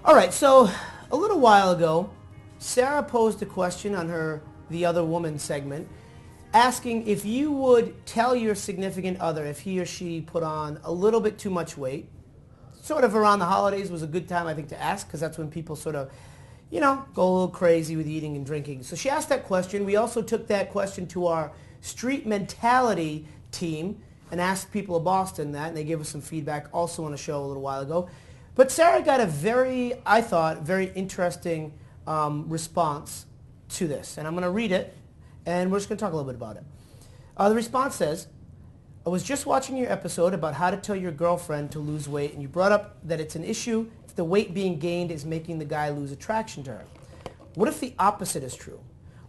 All right, so a little while ago, Sarah posed a question on her The Other Woman segment asking if you would tell your significant other if he or she put on a little bit too much weight. Sort of around the holidays was a good time, I think, to ask because that's when people sort of, go a little crazy with eating and drinking. So she asked that question. We also took that question to our Street Mentality team and asked people of Boston that, and they gave us some feedback also on a show a little while ago. But Sarah got a I thought, very interesting response to this. And I'm going to read it, and we're just going to talk a little bit about it. The response says, I was just watching your episode about how to tell your girlfriend to lose weight, and you brought up that it's an issue if the weight being gained is making the guy lose attraction to her. What if the opposite is true?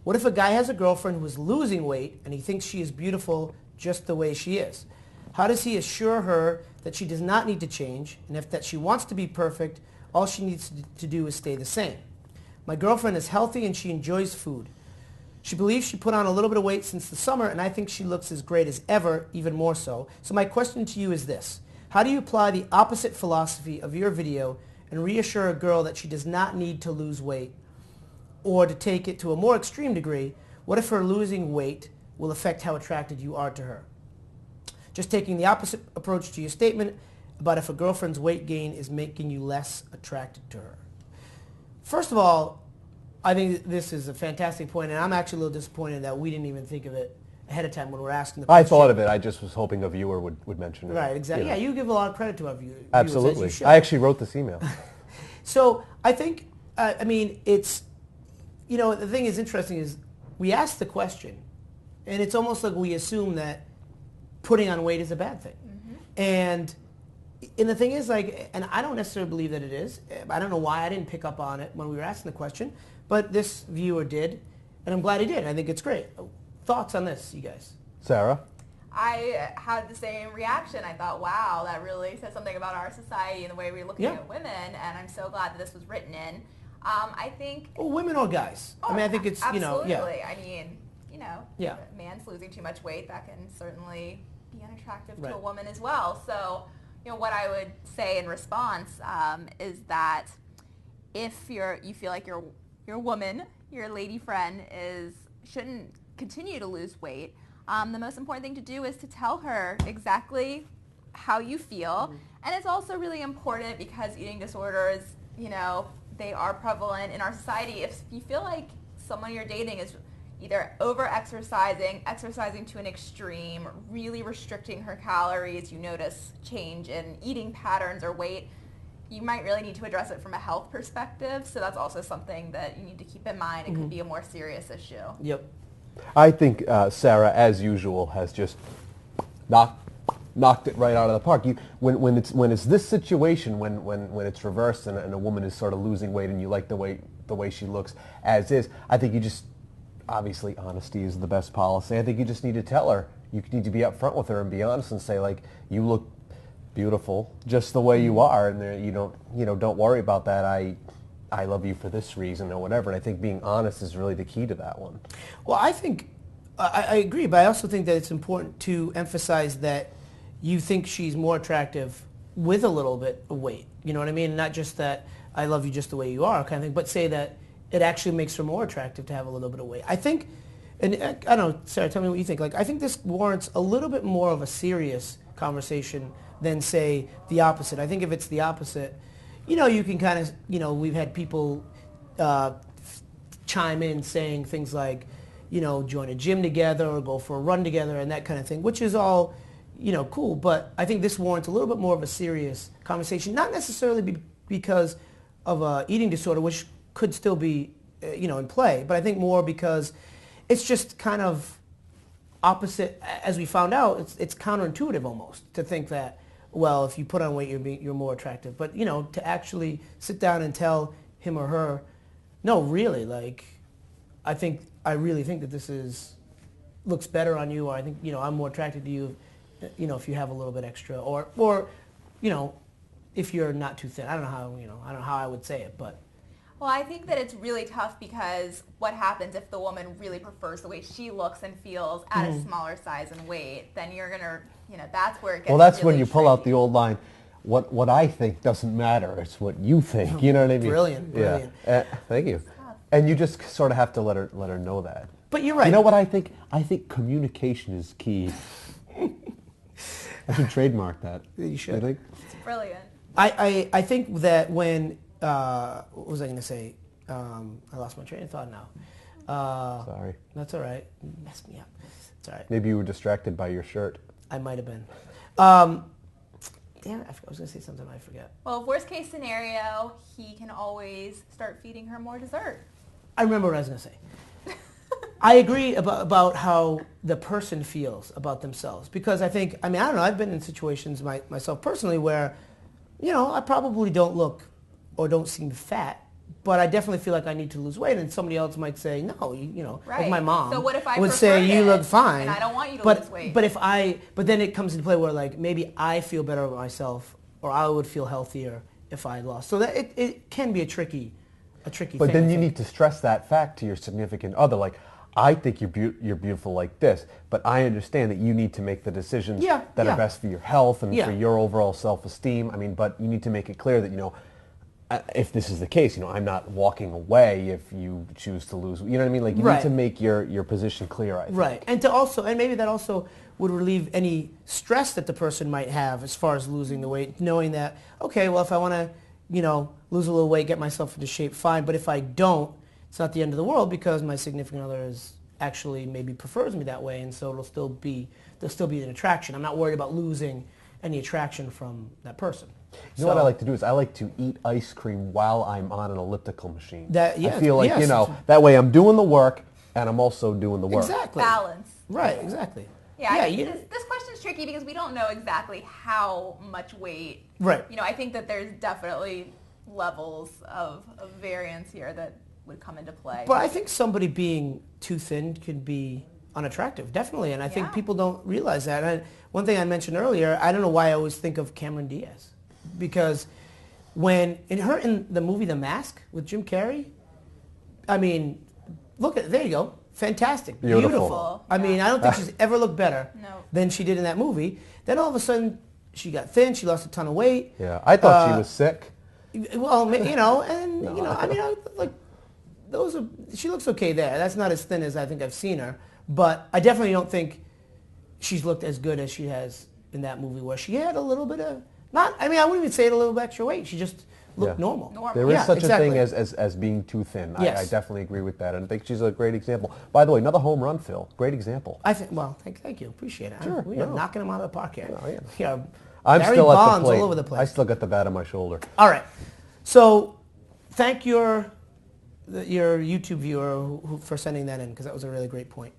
What if a guy has a girlfriend who is losing weight and he thinks she is beautiful just the way she is? How does he assure her that she does not need to change, and if that she wants to be perfect, all she needs to do is stay the same? My girlfriend is healthy and she enjoys food. She believes she put on a little bit of weight since the summer, and I think she looks as great as ever, even more so. So my question to you is this. How do you apply the opposite philosophy of your video and reassure a girl that she does not need to lose weight? Or to take it to a more extreme degree, what if her losing weight will affect how attracted you are to her? Just taking the opposite approach to your statement about if a girlfriend's weight gain is making you less attracted to her. First of all, I think this is a fantastic point, and I'm actually a little disappointed that we didn't even think of it ahead of time when we were asking the question. I thought of it. I just was hoping a viewer would mention it. Right, exactly. Yeah, you give a lot of credit to our viewers. Absolutely. I actually wrote this email. So I think, it's, the thing is interesting is we asked the question, and it's almost like we assume that putting on weight is a bad thing. Mm-hmm. And the thing is, and I don't necessarily believe that it is. I don't know why I didn't pick up on it when we were asking the question, but this viewer did, and I'm glad he did. I think it's great. Thoughts on this, you guys? Sarah? I had the same reaction. I thought, wow, that really says something about our society and the way we're looking at women, and I'm so glad that this was written in. I think... Well, women or guys? Oh, I think it's, absolutely. Yeah. I mean, if a man's losing too much weight, that can certainly be unattractive to a woman as well. So, what I would say in response is that if you feel like your woman, your lady friend shouldn't continue to lose weight, the most important thing to do is to tell her exactly how you feel. Mm-hmm. And it's also really important because eating disorders, they are prevalent in our society. If you feel like someone you're dating is either over-exercising, exercising to an extreme, really restricting her calories, you notice change in eating patterns or weight, you might really need to address it from a health perspective. So that's also something that you need to keep in mind. It could be a more serious issue. Yep. I think Sarah, as usual, has just knocked it right out of the park. When it's this situation, when it's reversed and a woman is sort of losing weight and you like the way she looks as is, I think you just, obviously honesty is the best policy. I think you just need to tell her. You need to be upfront with her and be honest and say, like, you look beautiful just the way you are, and don't worry about that. I love you for this reason or whatever. And I think being honest is really the key to that one. Well, I think I agree, but I also think that it's important to emphasize that you think she's more attractive with a little bit of weight. You know what I mean? Not just that I love you just the way you are kind of thing, but say that it actually makes her more attractive to have a little bit of weight. I think, and I don't know, Sarah, tell me what you think. I think this warrants a little bit more of a serious conversation than, say, the opposite. I think if it's the opposite, you can kind of, we've had people chime in saying things like, join a gym together or go for a run together and that kind of thing, which is all, cool. But I think this warrants a little bit more of a serious conversation, not necessarily because of an eating disorder, which could still be, in play, but I think more because it's just kind of opposite. As we found out, it's counterintuitive almost to think that, well, if you put on weight, you're more attractive. But, to actually sit down and tell him or her, no, really, I really think that this looks better on you, or I think, I'm more attracted to you, if you have a little bit extra, or if you're not too thin. I don't know how I would say it, but. Well, I think that it's really tough because what happens if the woman really prefers the way she looks and feels at a smaller size and weight, then you're going to, that's where it gets Well, that's really when you pull out the old line, what I think doesn't matter. It's what you think. You know what I mean? Brilliant, brilliant. Yeah. Thank you. And you just sort of have to let her know that. But you're right. You know what I think? I think communication is key. I should trademark that. You should. You think? It's brilliant. I think that when, what was I going to say? I lost my train of thought now. Sorry. That's all right. You messed me up. It's all right. Maybe you were distracted by your shirt. I might have been. Damn it, I was going to say something I forget. Well, worst case scenario, he can always start feeding her more dessert. I remember what I was going to say. I agree about how the person feels about themselves. Because I think, I don't know, I've been in situations myself personally where, I probably don't look or don't seem fat, but I definitely feel like I need to lose weight, and somebody else might say, no, right. Like my mom so what if I would say, you look fine. And I don't want you to lose weight. But then it comes into play where like maybe I feel better about myself, or I would feel healthier if I lost. So that it can be a tricky thing. But then you need to stress that fact to your significant other, like, I think you're beautiful like this, but I understand that you need to make the decisions that are best for your health and for your overall self-esteem. But you need to make it clear that, if this is the case, I'm not walking away if you choose to lose. You know what I mean? Like, you need to make your position clear, I think. Right. And maybe that also would relieve any stress that the person might have as far as losing the weight, knowing that, okay, well, if I want to, lose a little weight, get myself into shape, fine. But if I don't, it's not the end of the world because my significant other actually maybe prefers me that way, and so there'll still be an attraction. I'm not worried about losing any attraction from that person. You know what I like to do is I like to eat ice cream while I'm on an elliptical machine. I feel like, that way I'm doing the work and I'm also doing the work. Exactly. Balance. Right, exactly. Yeah, this question's tricky because we don't know exactly how much weight. Right. I think that there's definitely levels of variance here that would come into play. But I think somebody being too thin can be unattractive, definitely, and I think people don't realize that. And one thing I mentioned earlier, I don't know why I always think of Cameron Diaz, because when in the movie The Mask with Jim Carrey, look at there you go, fantastic, beautiful. I don't think she's ever looked better than she did in that movie. Then all of a sudden, she got thin, she lost a ton of weight. Yeah, I thought she was sick. Well, like. She looks okay there. That's not as thin as I think I've seen her. But I definitely don't think she's looked as good as she has in that movie where she had a little bit of, I wouldn't even say it a little bit extra weight. She just looked normal. There is such a thing as being too thin. Yes. I definitely agree with that. And I think she's a great example. By the way, another home run, Phil. Great example. Thank you. Appreciate it. Sure. We are knocking them out of the park here. I'm Barry still Bonds at the plate. all over the place. I still got the bat on my shoulder. All right. So thank your YouTube viewer for sending that in, because that was a really great point.